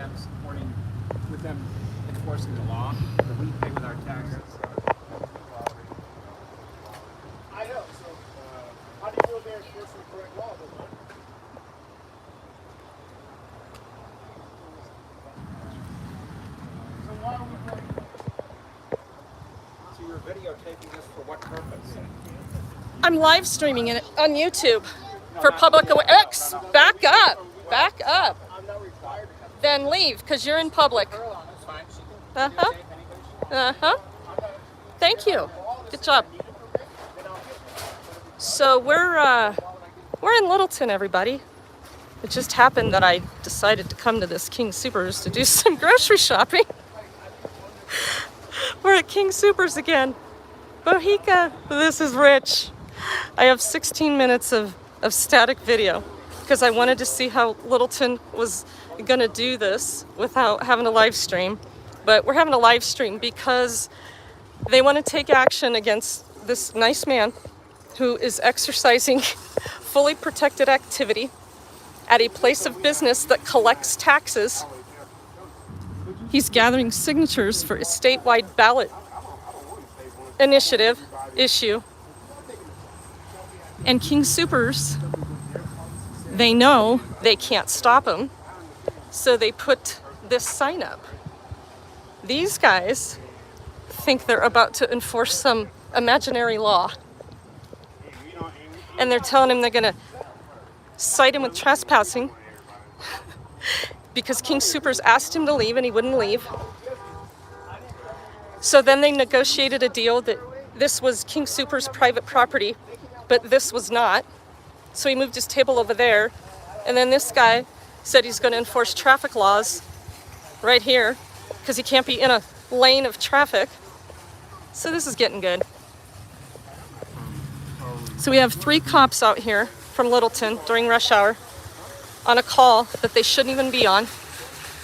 them supporting, with them enforcing the law that we pay with our taxes. I know. So, how do you feel they're enforcing the correct law? So why are we going? So you're videotaping this for what purpose? I'm live streaming it on YouTube for public awareness. Back up. Back up. I'm not required to have. Then leave, because you're in public. That's fine. She can Uh-huh. videotape anybody she wants. Thank you. Good job. So we're in Littleton, everybody. It just happened that I decided to come to this King Soopers to do some grocery shopping. We're at King Soopers again. Bohica, this is rich. I have 16 minutes of static video because I wanted to see how Littleton was gonna do this without having a live stream. But we're having a live stream because they want to take action against this nice man who is exercising fully protected activity at a place of business that collects taxes. He's gathering signatures for a statewide ballot initiative issue. And King Soopers, they know they can't stop him, so they put this sign up. These guys think they're about to enforce some imaginary law. And they're telling him they're gonna cite him with trespassing because King Soopers asked him to leave and he wouldn't leave. So then they negotiated a deal that this was King Soopers' private property, but this was not. So he moved his table over there. And then this guy said he's gonna enforce traffic laws right here because he can't be in a lane of traffic. So this is getting good. So we have 3 cops out here from Littleton during rush hour on a call that they shouldn't even be on.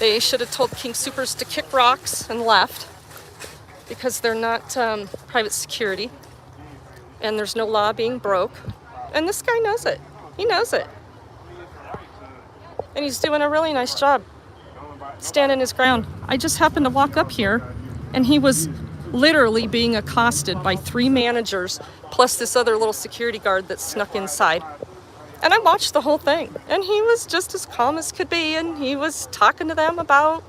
They should have told King Soopers to kick rocks and left because they're not private security and there's no law being broke. And this guy knows it. He knows it. And he's doing a really nice job standing his ground. I just happened to walk up here and he was literally being accosted by 3 managers plus this other little security guard that snuck inside. And I watched the whole thing and he was just as calm as could be, and he was talking to them about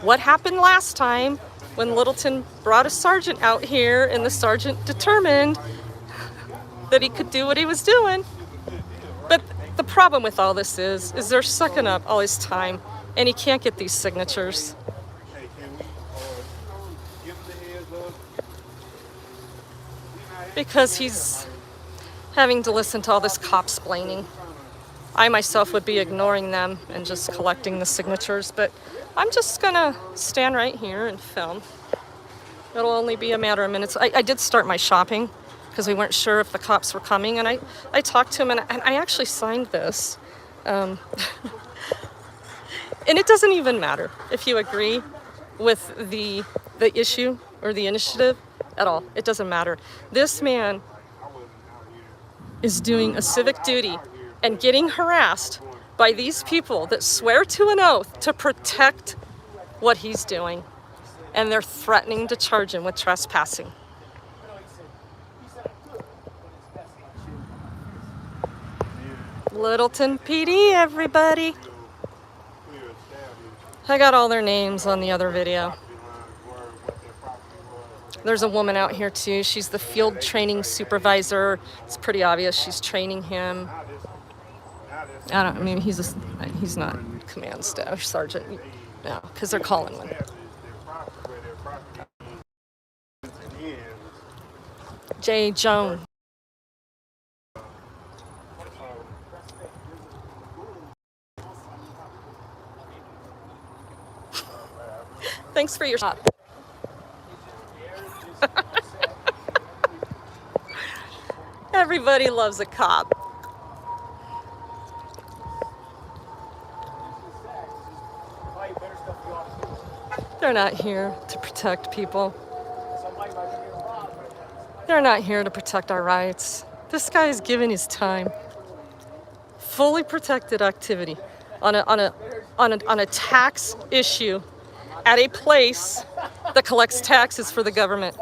what happened last time when Littleton brought a sergeant out here and the sergeant determined that he could do what he was doing. But the problem with all this is they're sucking up all his time and he can't get these signatures. Because he's having to listen to all this cop-splaining. I myself would be ignoring them and just collecting the signatures, but I'm just gonna stand right here and film. It'll only be a matter of minutes. I did start my shopping because we weren't sure if the cops were coming, and I talked to him and I actually signed this. And it doesn't even matter if you agree with the issue or the initiative at all. It doesn't matter. This man is doing a civic duty and getting harassed by these people that swear to an oath to protect what he's doing. And they're threatening to charge him with trespassing. Littleton PD, everybody. I got all their names on the other video. There's a woman out here too. She's the field training supervisor. It's pretty obvious she's training him. I mean, he's not command staff sergeant. No, because they're calling one. J. Joan. Thanks for your shop. Everybody loves a cop. They're not here to protect people. They're not here to protect our rights. This guy is giving his time. Fully protected activity on on a tax issue at a place that collects taxes for the government.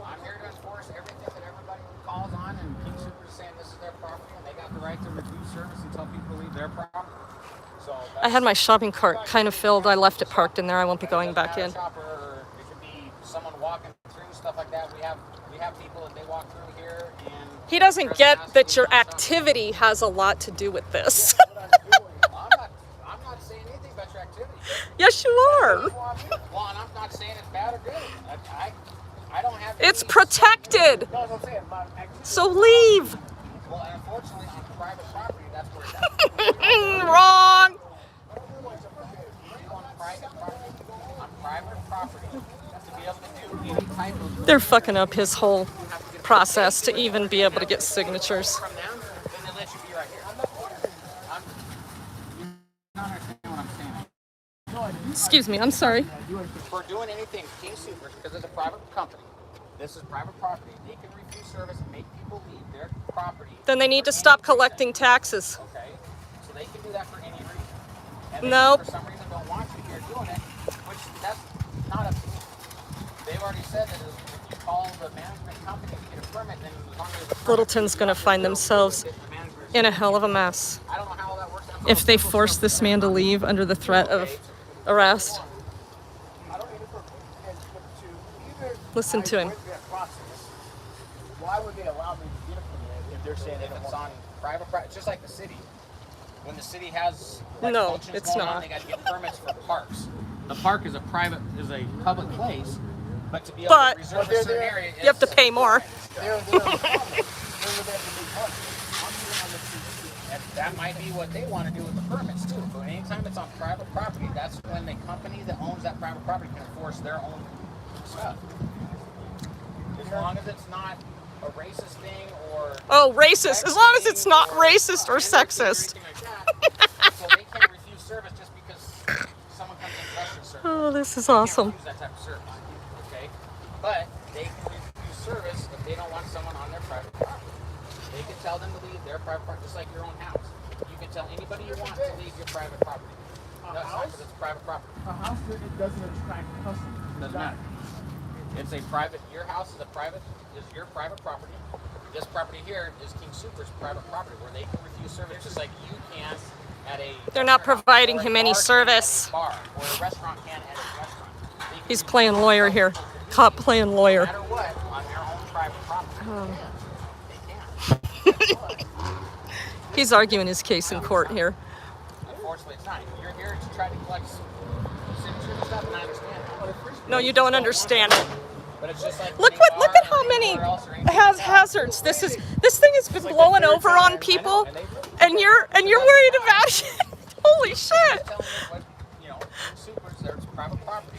I'm here to enforce everything that everybody calls on, and King Super is saying this is their property, and they got the right to refuse service until people leave their property. So I had my shopping cart kind of filled. I left it parked in there. I won't be going back in. Shopper, or it could be someone walking through, stuff like that. We have people that they walk through here, and He doesn't get that your activity has a lot to do with this. I'm not saying anything about your activity. Yes, you are. Well, and I'm not saying it's bad or good. I don't have. It's any protected. No, that's what I'm saying. My activity. So leave. Well, and unfortunately, on private property, that's where it's at. Wrong. On private property, to be able to do any type of They're fucking up his whole process to even be able to get signatures. from them, then they let you be right here. You don't understand what I'm saying. Excuse me, I'm sorry. For doing anything, King Supers, because it's a private company, this is private property. They can refuse service and make people leave their property. Then they need to stop collecting taxes. Okay, so they can do that for any reason. And they, Nope. for some reason, don't want you here doing it, which that's not up to me. They've already said that if you call the management company to get a permit, then as long as it's Littleton's gonna find themselves in a hell of a mess I don't know how that works. if they force this man to leave under the threat of arrest. I don't need to put and to either. Listen to him. I went through that process. Why would they allow me to get a permit if they're saying they If don't it's want on private property, just like the city. When the city has No, functions it's going not. on, they got to get permits for parks. The park is a public place, but to be able But to reserve a certain area, you have to pay more. They're the problem. They're the big part. I'm here on the street. that might be what they want to do with the permits too. But anytime it's on private property, that's when the company that owns that private property can enforce their own stuff. As long as it's not a racist thing or Oh, racist. As long as it's not racist or sexist. So they can't refuse service just because someone comes in dressed in service. Oh, this is They can't awesome. refuse that type of service. Okay? But they can refuse service if they don't want someone on their private property. They can tell them to leave their private property, just like your own house. You can tell anybody you want to leave your private property. That's not because it's private property. A house that it doesn't attract customers. Doesn't matter. It's a private. Your house is your private property. This property here is King Super's private property, where they can refuse service, just like you can at a. They're not providing or a him any bar can service. at a bar, or a restaurant can at a restaurant. They can He's refuse playing lawyer here. Cop playing no lawyer. matter what on their own private property. They can. He's arguing his case in court here. Unfortunately, it's not. You're here to try to collect signatures and stuff, and I understand that. No, you don't understand it. But it's just like Look any look bar at how or many anywhere else or anything has like that. hazards. This thing has been blowing over on people, and you're worried about it. Holy shit! Telling you what, Supers, there's private property.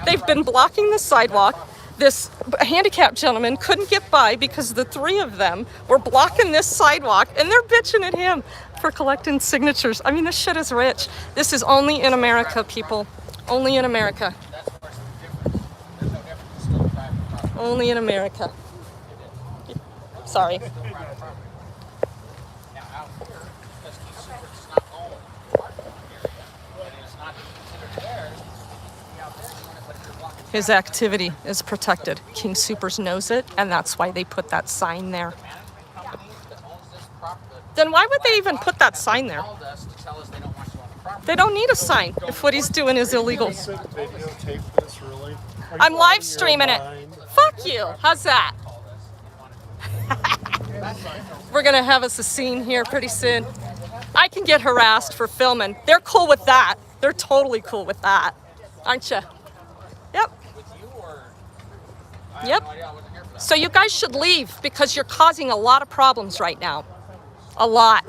They've been blocking the sidewalk. This handicapped gentleman couldn't get by because the three of them were blocking this sidewalk, and they're bitching at him for collecting signatures. I mean, this shit is rich. This is only in America, people. Only in America. That's where it's the difference. There's no difference. It's still private property. Only in America. Sorry. It's still private property. Now out here, because King Supers does not own the parking lot area, and it's not considered theirs, you out there, but if you're blocking His activity is protected. King Supers knows it, and that's why they put that sign there. the management company that owns this property, Then why would they even put that sign there? called us to tell us they don't want you on the property. They don't need a sign if what he's doing is illegal. Videotape this, really? Are you I'm out live of your streaming it. mind? Fuck you. How's that? We're gonna have us a scene here pretty soon. I can get harassed for filming. They're cool with that. They're totally cool with that. Aren't you? Yep. With you or? I Yep. have no idea. I wasn't here for that. So you guys should leave because you're causing a lot of problems right now. A lot.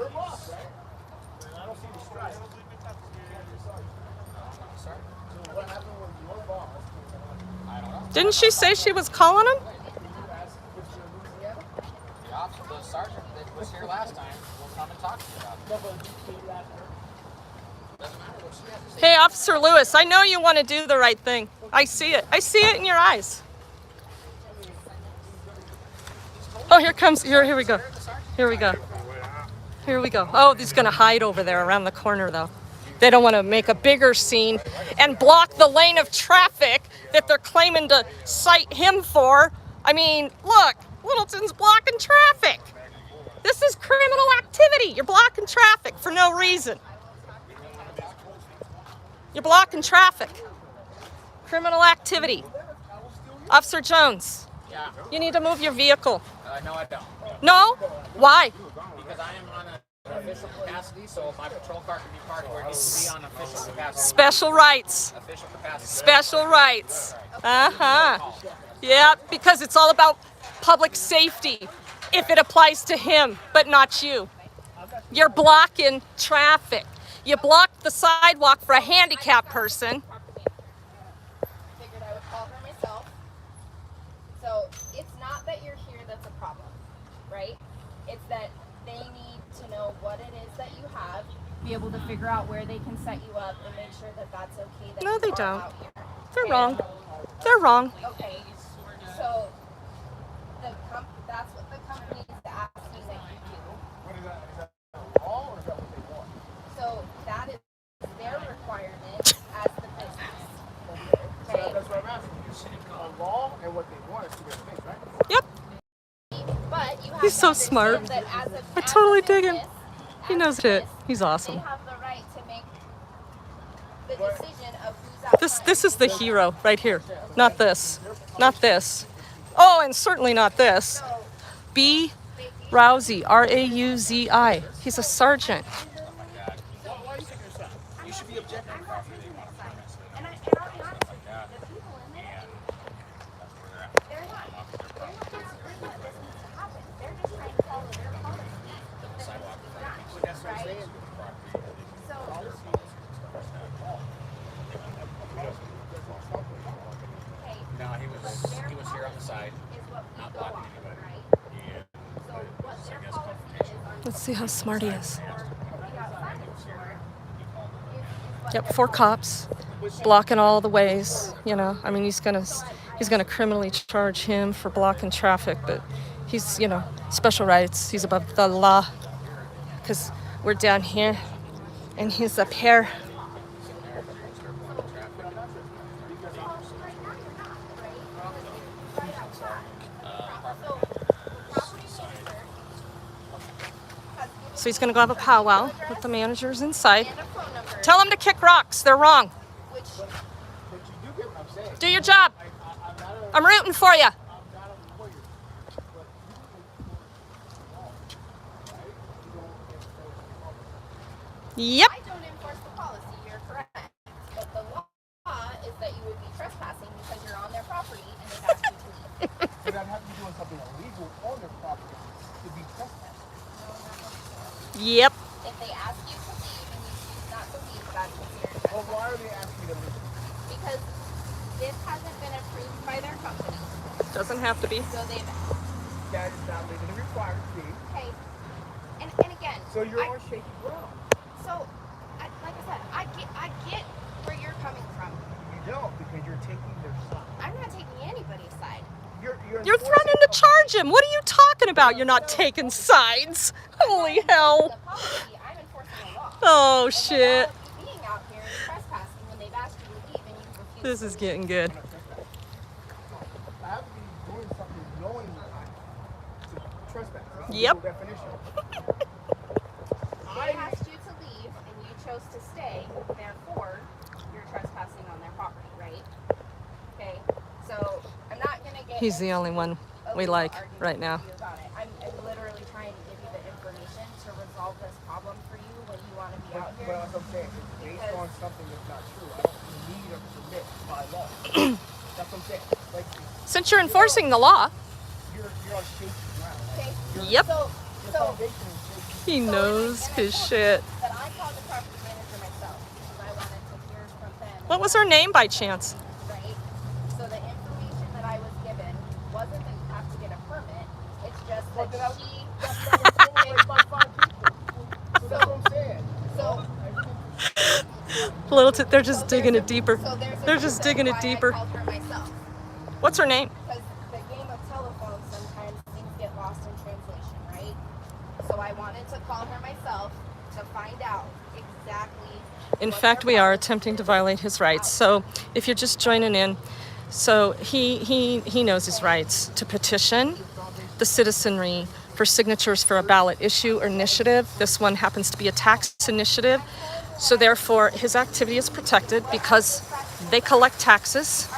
Sorry. What happened when your boss I don't know. Didn't she say she was calling him? asked if you're Louisiana? The officer, the sergeant that was here last time will come and talk to you about it. No, but you asked her. Doesn't matter what she has to say. Hey, Officer Lewis, I know you want to do the right thing. I see it. I see it in your eyes. Oh, here comes, here we go. Here we go. Here we go. Oh, he's going to hide over there around the corner, though. You They don't want to make a bigger scene and block the lane of traffic that they're claiming to cite him for. I mean, look, Littleton's blocking traffic. This is criminal activity. You're blocking traffic for no reason. You're blocking traffic. Criminal activity. Officer Jones, Yeah. you need to move your vehicle. No, I don't. No? Why? Because I am on an official capacity, so my patrol car can be parked where it needs to be on official capacity. Special rights. Official capacity. Special rights. Uh-huh. Yeah, because it's all about public safety if it applies to him, but not you. You're blocking traffic. You blocked the sidewalk for a handicapped person. Figured I would call her myself. So it's not that you're here that's a problem, right? It's that they need to know what it is that you have, be able to figure out where they can set you up and make sure that that's okay. That No, you they are don't. out here. They're Okay? wrong. They're wrong. Okay. So that's what the company is asking that you do. What is that? Is that law or is that what they want? So that is their requirement as the business. So Okay. that's what I'm asking you. A law and what they want is two different things, right? Yep. But you have He's to so understand smart. that as a, I as totally a dig him. business, He as knows a it. business, He's awesome. They have the right to make the decision of who's outside. This is the hero right here. Not this. Not this. Oh, and certainly not this. B. Rousey, R-A-U-Z-I. He's a sergeant. You should be objective. And I'll be honest with you, the people in there, they're not disagreeing with this needs to happen. They're just trying to follow their policy that needs to be done, right? So, okay, No, he was here on the side. is what we Not go blocking off, anybody. right? So what their policy is on Let's see how smart he is. the outside of the store is what Yep, 4 cops blocking all the ways. You know, I mean, he's gonna criminally charge him for blocking traffic, but he's, you know, special rights. He's above the law because we're down here and he's up here. So he's gonna go have a powwow with the managers inside. and a phone number, Tell them to kick rocks. They're wrong. which But you do get what I'm saying. Do your job. I'm not a, I'm rooting for you. I'm not a lawyer. But you Yep. I don't enforce the policy, you're correct. But the law is that you would be trespassing because you're on their property and they've asked you to leave. but I'd have to be doing something illegal on their property to be trespassing. Yep. If they ask you to leave and you choose not to leave, that's considered Well, trespassing. why are they asking me to leave? Because this hasn't been approved by their company. Doesn't have to be. So they've, That is not legally required to be. okay. And again, So you're I- on shaky ground. so like I said, I get where you're coming from. You don't because you're taking their side. I'm not taking anybody's side. You're You're enforcing threatening to charge him. What are you talking about? You're not taking sides. Holy hell. The policy, I'm enforcing the law. Oh, And the shit. law of you being out here is trespassing when they've asked you to leave and you refuse. This is getting good. I have to be doing something knowing to trespass. That's the Yep. legal definition. They asked you to leave and you chose to stay, therefore you're trespassing on their property, right? Okay, so I'm not gonna get. He's the only one we legal like argument right now. with you about it. I'm literally trying to give you the information to resolve this problem for you when you want to be out But here. that's what I'm saying. It's based Because- on something that's not true. I don't need a permit by law. That's what I'm saying. Like Since you're enforcing the law, you're on shaky ground. Okay. yep, So Your foundation is shaky. he knows his shit. But I called the property manager myself because I wanted to hear from them. What was her name by chance? Right? So the information that I was given wasn't that you have to get a permit. It's just But then that I- she. It's by 5 people. So that's what I'm saying. So, Littleton, they're just digging it deeper. so there's a They're just reason digging it why deeper. I called her myself. What's her name? Because the game of telephone, sometimes things get lost in translation, right? So I wanted to call her myself to find out exactly In fact, we are attempting to violate his rights. So if you're just joining in, so he knows his rights to petition the citizenry for signatures for a ballot issue or initiative. This one happens to be a tax initiative. So therefore, his activity is protected because they collect taxes.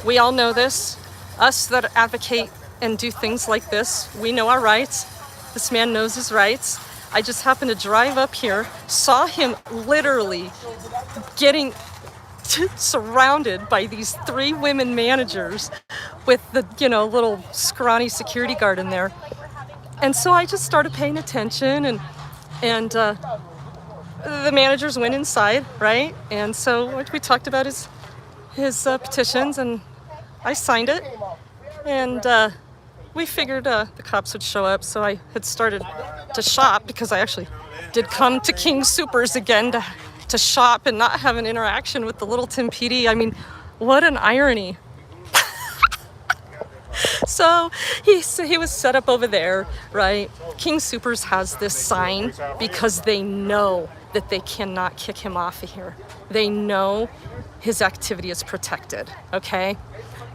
We all know this. Us that advocate and do things like this, we know our rights. This man knows his rights. I just happened to drive up here, saw him literally getting surrounded by these 3 women managers with the, little scrawny security guard in there. And so I just started paying attention, and the managers went inside, right? And so we talked about his petitions, and I signed it, and we figured the cops would show up, so I had started to shop because I actually did come to King Soopers again to shop and not have an interaction with the Littleton PD. I mean, what an irony. So he was set up over there, right? King Soopers has this sign because they know that they cannot kick him off of here. They know his activity is protected, okay?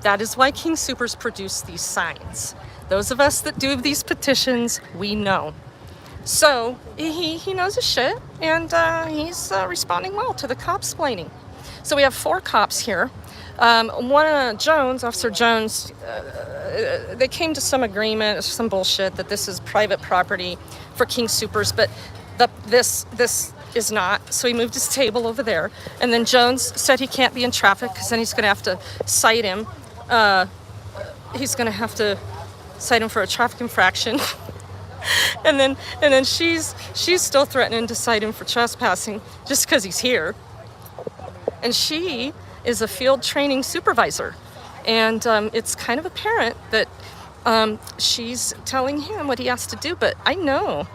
That is why King Soopers produce these signs. Those of us that do these petitions, we know. So he knows his shit, and he's responding well to the cops splaining. So we have 4 cops here. Officer Jones, they came to some agreement, some bullshit that this is private property for King Soopers, but this is not. So he moved his table over there. And then Jones said he can't be in traffic because then he's going to have to cite him. He's going to have to cite him for a traffic infraction. and then she's still threatening to cite him for trespassing just because he's here. And she is a field training supervisor. And it's kind of apparent that she's telling him what he has to do. But I know,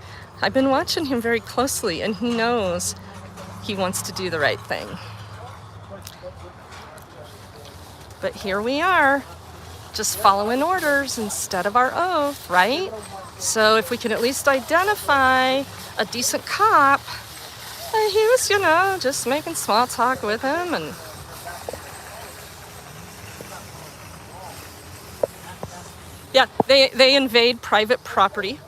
I've been watching him very closely, and he knows he wants to do the right thing. But here we are, just following orders instead of our oath, right? So if we can at least identify a decent cop, he was, just making small talk with him, and yeah, they invade private property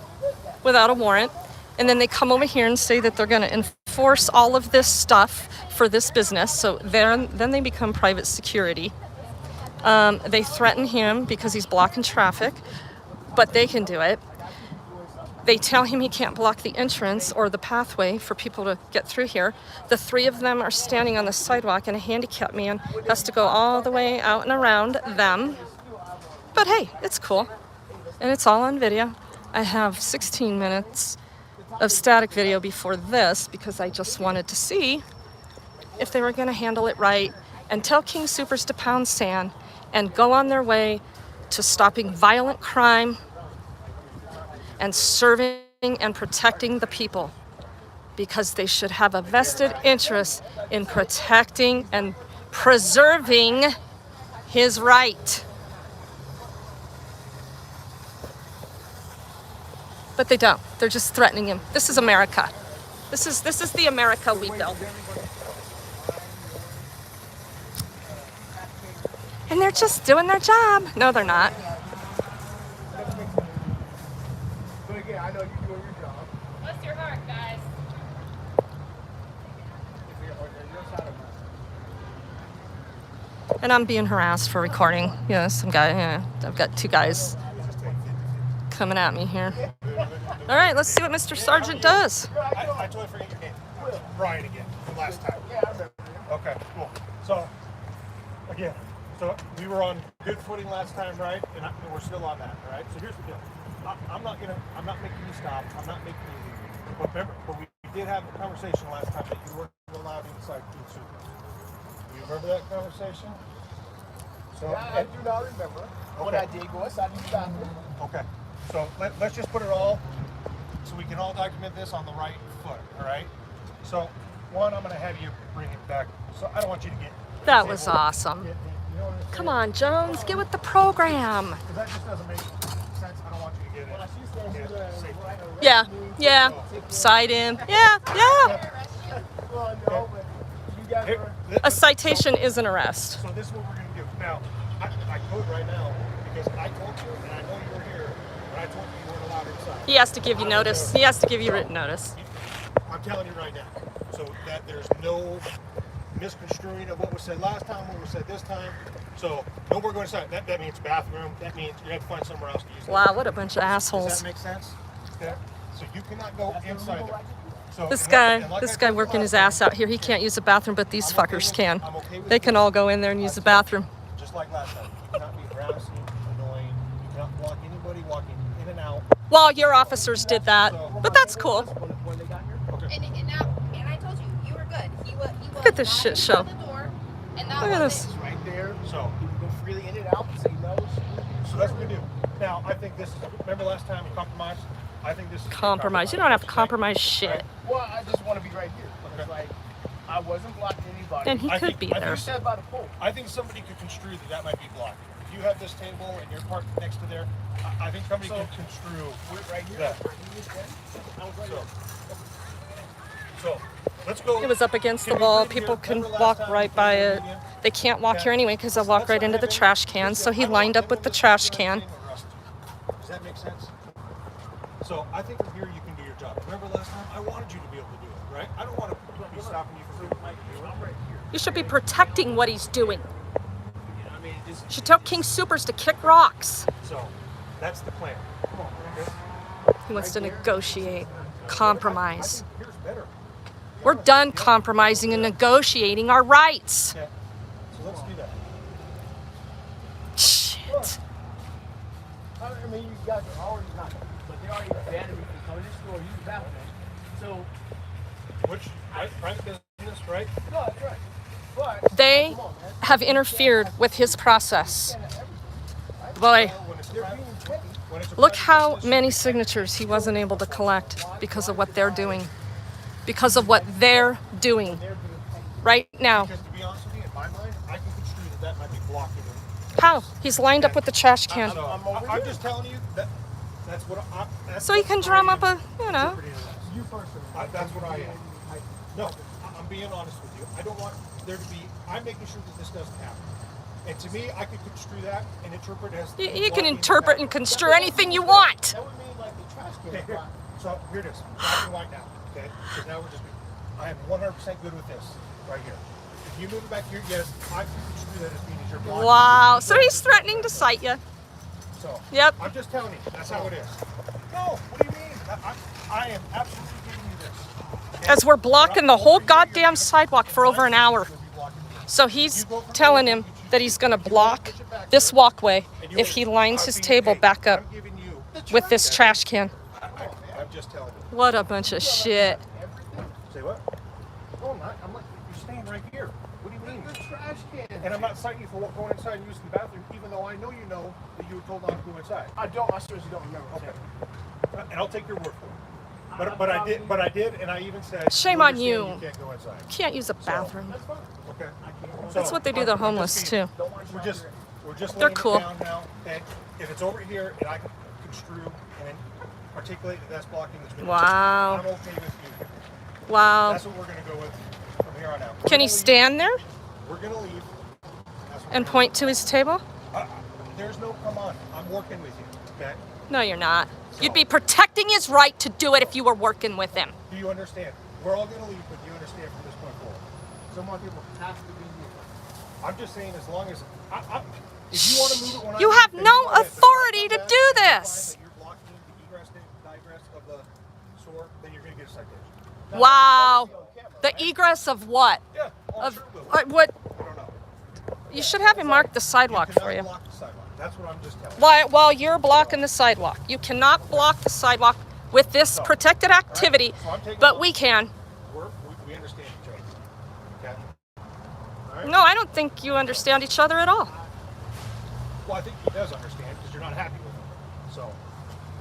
without a warrant, and then they come over here and say that they're going to enforce all of this stuff for this business. So then they become private security. They threaten him because he's blocking traffic, but they can do it. They tell him he can't block the entrance or the pathway for people to get through here. The 3 of them are standing on the sidewalk, and a handicapped man has to go all the way out and around them. But hey, it's cool. And it's all on video. I have 16 minutes of static video before this because I just wanted to see if they were going to handle it right and tell King Soopers to pound sand and go on their way to stopping violent crime and serving and protecting the people, because they should have a vested interest in protecting and preserving his right. But they don't. They're just threatening him. This is America. This is the America we built. And they're just doing their job. No, they're not. But again, I know you're doing your job. Bless your heart, guys. And I'm being harassed for recording. Some guy. I've got 2 guys coming at me here. All right, let's see what Mr. Sergeant does. I totally forget your name. Brian again, from last time. Okay, cool. So, again, we were on good footing last time, right? And we're still on that, right? So here's the deal. I'm not making you stop. I'm not making you leave. But remember, we did have a conversation last time that you weren't allowed inside King Soopers. Do you remember that conversation? So, Yeah, I do not remember. When I did go inside the bathroom. Okay. So let's just put it all, so we can all document this on the right foot, all right? So, one, I'm going to have you bring it back. So I don't want you to get... That was awesome. You know what I'm saying? Come on, Jones, get with the program. Because that just doesn't make sense. I don't want you to get it. Yeah. Side him. Yeah. Well, no, but A citation is an arrest. So this is what we're going to do. Now, I could right now because I told you, and I know you were here, but I told you weren't allowed inside. He has to give you notice. He has to give you written notice. I'm telling you right now, so that there's no misconstruing of what was said last time, what was said this time. So no more going inside. That means bathroom. That means you have to find somewhere else to use it. Wow, what a bunch of Does assholes. that make sense? Okay. So you cannot go inside there. So, This and like guy I told you working his last ass out here, he can't use the bathroom, but these I'm okay fuckers with- can. I'm okay with They can this. all go in there and use the bathroom. Just like last time. You cannot be harassing, annoying. You cannot block anybody walking in and out. Well, your officers did that, but that's cool. When they got here? Okay. And I told you, you were good. He was Look at this shit show. at the door, and that Look at was this. it. Right there. So, You can go freely in and out, say no. so that's what we do. Now, I think this is, remember last time we compromised? I think this is a good Compromise. You don't have to okay? compromise shit. Well, I just want to be right here. It's Okay. like, I wasn't blocking anybody. And he I could think- be I there. You said by the pole. I think somebody could construe that might be blocking. If you have this table and you're parked next to there, I think somebody So- can construe We're right here. that. I was right So, here. so let's go. It was up against the Can we wall. read here? People can Remember last walk time right we by did it. again? They can't walk Okay. here anyway because they'll walk Let's right not into the have trash any- can. So he I don't lined want up with the anyone trash to can. get arrested. Does that make sense? So I think from here you can do your job. Remember last time? I wanted you to be able to do it, right? I don't want to be stopping you from doing it. I'm right here. You should be protecting what he's doing. I mean, just You should tell King Supers to kick rocks. So that's the plan. Come on. Okay? He wants to negotiate, compromise. I think here's better. We're done compromising and negotiating our rights. Okay. So let's do that. Shit. I mean, you guys are already not, but they already banned me from coming in the store, use the bathroom. So, Which private business, right? no, that's right. But They come on, man. have interfered with his process. Boy, When it's a They're private- being petty. when it's a look private how business, many signatures he wasn't able to collect because of what they're doing. Because of what they're doing They're being petty. right now. Because to be honest with you, in my mind, I can construe that might be blocking them. How? He's lined up with the trash can. So I'm just telling you that that's what I. That's So he what can I drum am up a, you know. interpreting it as. You first. That's what I am. No, I'm being honest with you. I don't want there to be. I'm making sure that this doesn't happen. And to me, I could construe that and interpret it as. You can blocking the interpret and bathroom. construe anything you want. That would mean like the trash can. Okay, here. So here it is. Black and white now. Okay. Because now we're just. I am 100% good with this right here. If you move it back here, yes, I can construe that as being as you're blocking. Wow. So he's threatening to cite you. So. Yep. I'm just telling you, that's how it is. No, what do you mean? I am absolutely giving you this. Okay? As we're blocking the whole goddamn sidewalk for over an hour. You'll be blocking me. So he's telling him that he's going to block this walkway if he lines his table back up I'm giving you. with this trash can. I'm just telling you. What a bunch of shit. Say what? No, I'm not. I'm like, you're staying right here. What do you mean? The trash can. And I'm not citing you for going inside and using the bathroom, even though I know you know that you were told not to go inside. I don't. I seriously don't remember. Okay. And I'll take your word for it. But I did, and I even said. Shame "You on understand you. You can't go inside. Can't use a bathroom. That's fine. Okay. That's what they do to the homeless too. We're just They're laying cool. it down now. And if it's over here, and I can construe and articulate that that's blocking this video, Wow. I'm okay with you. Wow. That's what we're gonna go with from here on out. Can he stand there We're gonna leave. That's what and we're point to his table? gonna do. There's no come on. I'm working with you. Okay. No, you're not. You'd be protecting his right to do it if you were working with him. Do you understand? We're all gonna leave, but do you understand from this point forward? Some more people have to be here. I'm just saying, as long as if you want to move it when You I have leave, then no you go ahead. But if authority I to come do back and I this. find that you're blocking the egress and digress of the store, then you're gonna get a citation. Wow. The egress of what? Yeah. Oh, I'm Of sure it will. what? I don't know. You should have him mark the sidewalk cannot for you. block the sidewalk. That's what I'm just telling you. While you're blocking the sidewalk. You cannot block the sidewalk with this protected activity, but we can. We understand each other. Okay. All right. No, I don't think you understand each other at all. Well, I think he does understand because you're not happy with him. So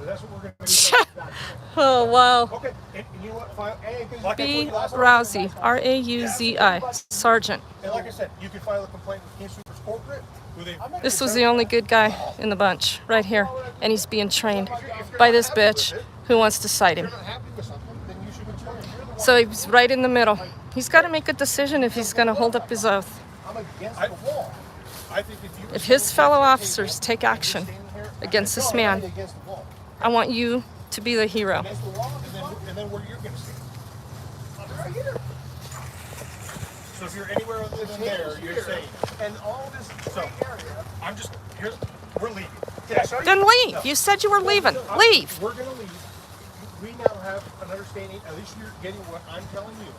that's what we're gonna do. Oh, wow. Okay. And you know what? Like I told B. you last time, Rousey, R-A-U-Z-I, Sergeant. and like I said, you can file a complaint with King Supers Corporate. Who they This was the only good guy in the bunch, right here. And he's being trained by this bitch who wants to cite him. If you're not happy with something, then you should be trained. So he was right in the middle, He's got to make a decision if he's going to hold up his oath. I'm against the wall. I think If his fellow officers take action against this man, Against the wall. I want you to be the hero. Against the wall. and then where you're going to stand. I'll be right here. So if you're anywhere other than there, you're safe. And all this So area. I'm just here. We're leaving. Then leave. You said you were leaving. Leave. We're going to leave. We now have an understanding. At least you're getting what I'm telling you.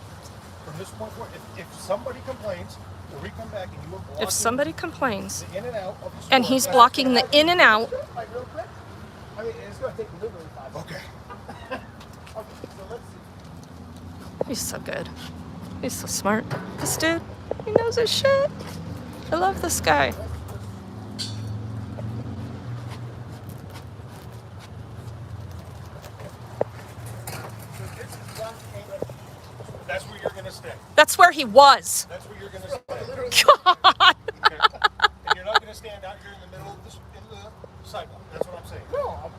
From this point forward, if somebody complains, or we come back and you are blocking If somebody complains the in and out of the store, and he's blocking the in and out, Like real quick. I mean, it's gonna take literally 5 seconds. Okay. Okay, so let's see. he's so good. He's so smart. This dude, he knows his shit. I love this guy. That's where you're going to stay. That's where he was. That's where you're going to stay. God. Okay? And you're not going to stand out here in the middle of the sidewalk. That's what I'm saying. No,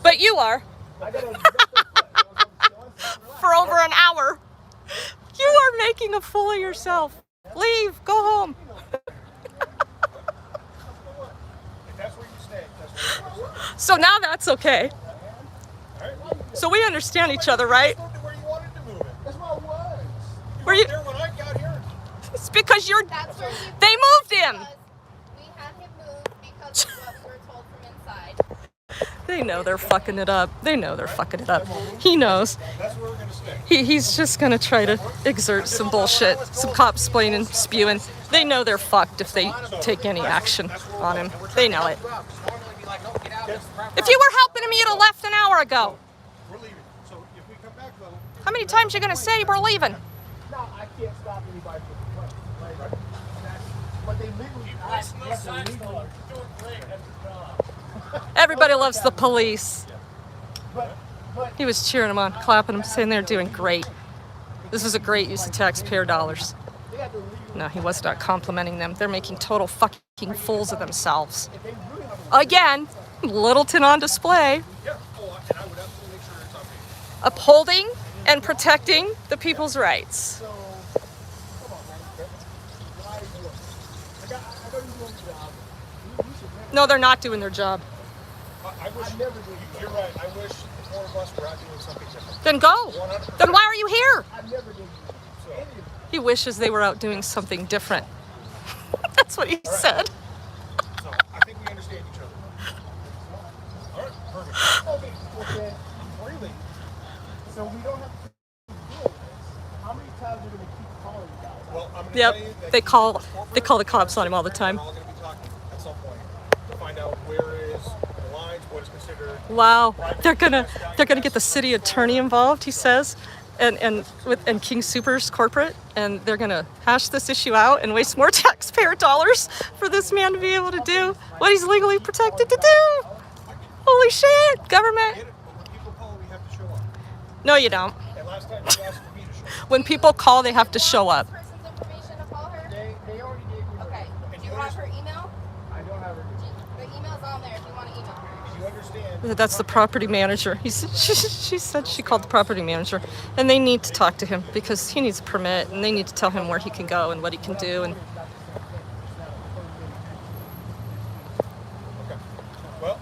But you are. I gotta. For over an hour. You are making a fool of yourself. Leave. Go home. If that's where you stay, that's where you're going to stay. So now that's okay. All right? So we understand each other, right? Just moved to where you wanted to move it. That's what it was. You Were were you- there when I got here. It's because you're. That's where They moved him. We had him moved because of what we were told from inside. They know they're fucking it up. They know they're fucking it up. He knows. That's where we're going to stay. He's just gonna try to exert some bullshit, some cops splaining, spewing. They know they're fucked if they take any action on him. They know it. Normally be like, no, get out. This is private If you were helping him, you'd have left an hour ago. We're leaving. So if we come back, though, How many times you gonna say we're leaving? No, I can't stop anybody from complaining. Right? But they legally. Everybody loves the police. But He was cheering him on, clapping him, saying they're doing great. This is a great use of taxpayer dollars. they had to leave. No, he was not complimenting them. They're making total fucking fools of themselves. If they really have Again, Littleton on display, yeah. Oh, and I would absolutely make sure it's updated. upholding and protecting the people's rights. So, come on, man. Why are you doing this? I know you're doing the job. You should never. No, they're not doing their job. I wish. I never did. You're right. I wish the four of us were out doing something different. Then go. Then why are you here? I never did. So, Any of it. He wishes they were out doing something different. That's what he said. so I think we understand each other. All right. Perfect. Okay, well then, really, so we don't have to deal with this. How many times are we going to keep calling you guys? Well, I'm going to Yep, tell you that they call the cops on him all the time. We're all going to be talking at some point to find out where is the lines, what is considered. Wow, they're gonna get the city attorney involved. He says, and King Soopers corporate, and they're gonna hash this issue out and waste more taxpayer dollars for this man to be able to do what he's legally protected to do. Holy shit, government! Get it, but when people call, we have to show up. No, you don't. And last time you asked for me to show up. When people call, they have to show up. This person's information to call her? They already gave me Okay. Do you have her email? I don't have her. The email's on there if you want to email her. You understand? That's the property manager. She said she called the property manager, and they need to talk to him because he needs a permit, and they need to tell him where he can go and what he can do. And Okay. Well,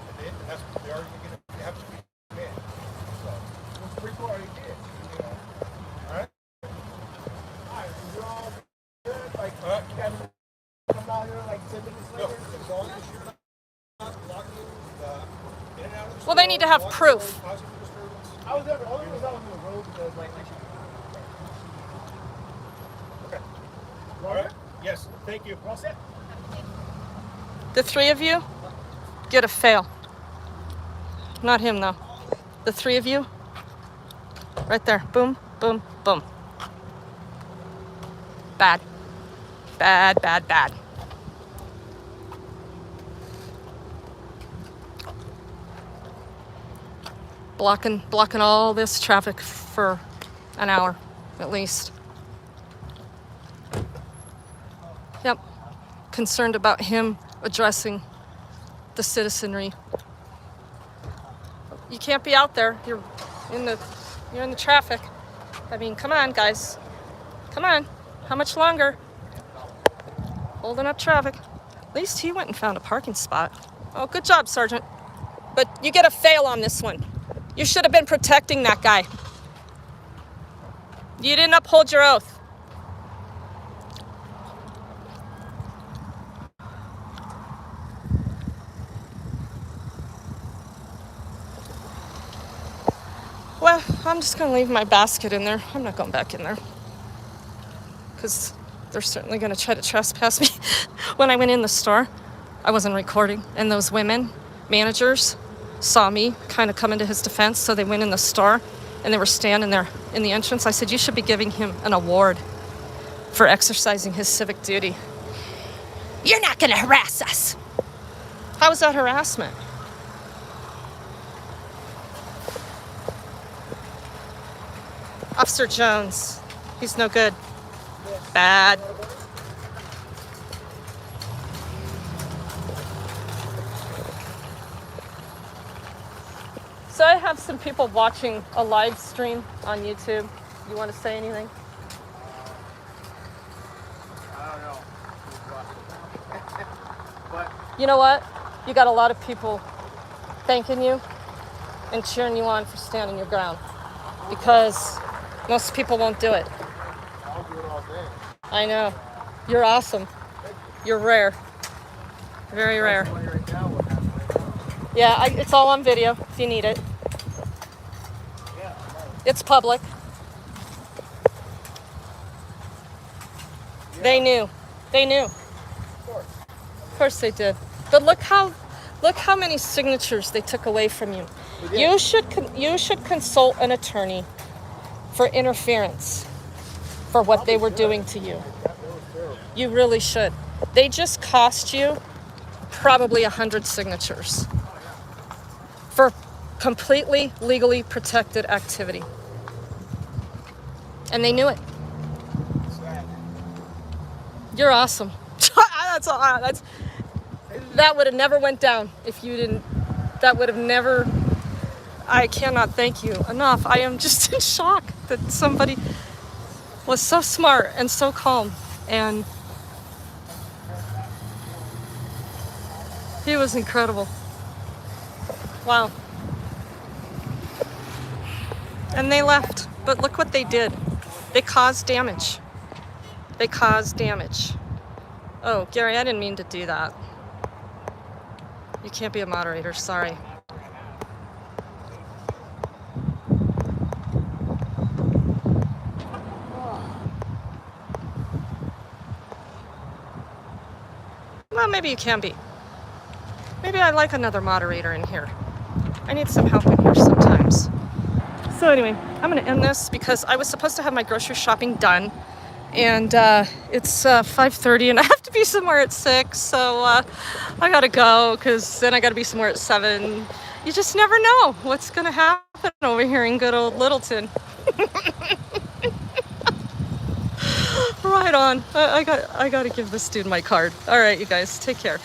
that's the argument going to have to be made. So, Well, Supreme Court already did. You know. all right. Alright, so you're all good. Like, All right. you guys come out here like 10 minutes No, later. as long as you're not blocking the in and out of the Well, they need to have store, proof. causing disturbance. I was never, only reason I was on the road because like, Okay. all All right. Yes. Thank you. all set? the three of you get a fail. Not him, though. The three of you, right there. Boom, boom, boom. Bad. Bad, bad, bad. Blocking all this traffic for an hour, at least. Yep. Concerned about him addressing the citizenry. You can't be out there. You're in the traffic. I mean, come on, guys. Come on. How much longer? Holding up traffic. At least he went and found a parking spot. Oh, good job, Sergeant. But you get a fail on this one. You should have been protecting that guy. You didn't uphold your oath. Well, I'm just going to leave my basket in there. I'm not going back in there. Because they're certainly going to try to trespass me. When I went in the store, I wasn't recording. And those women, managers, saw me kind of coming to his defense. So they went in the store and they were standing there in the entrance. I said, you should be giving him an award for exercising his civic duty. You're not going to harass us. How is that harassment? Officer Jones, he's no good. Bad. So I have some people watching a live stream on YouTube. You want to say anything? I don't know. But You know what? You got a lot of people thanking you and cheering you on for standing your ground. Because most people won't do it. I'll do it all day. I know. You're awesome. You're rare. Very rare. Money right now, what happened right now? Yeah, it's all on video if you need it. Yeah, It's public. They knew. They knew. Of course they did. But look how many signatures they took away from you. You should consult an attorney for interference for what they were doing to you. You really should. They just cost you probably 100 signatures for completely legally protected activity. And they knew it. You're awesome. That would have never went down if you didn't. That would have never. I cannot thank you enough. I am just in shock that somebody was so smart and so calm, and he was incredible. Wow. And they left, but look what they did. They caused damage. They caused damage. Oh, Gary, I didn't mean to do that. You can't be a moderator, sorry. Well, maybe you can be. Maybe I'd like another moderator in here. I need some help in here sometimes. So anyway, I'm gonna end this because I was supposed to have my grocery shopping done, and it's 5:30 and I have to be somewhere at 6, so I gotta go because then I gotta be somewhere at 7. You just never know what's gonna happen over here in good old Littleton. Right on. I gotta give this dude my card. All right, you guys, take care.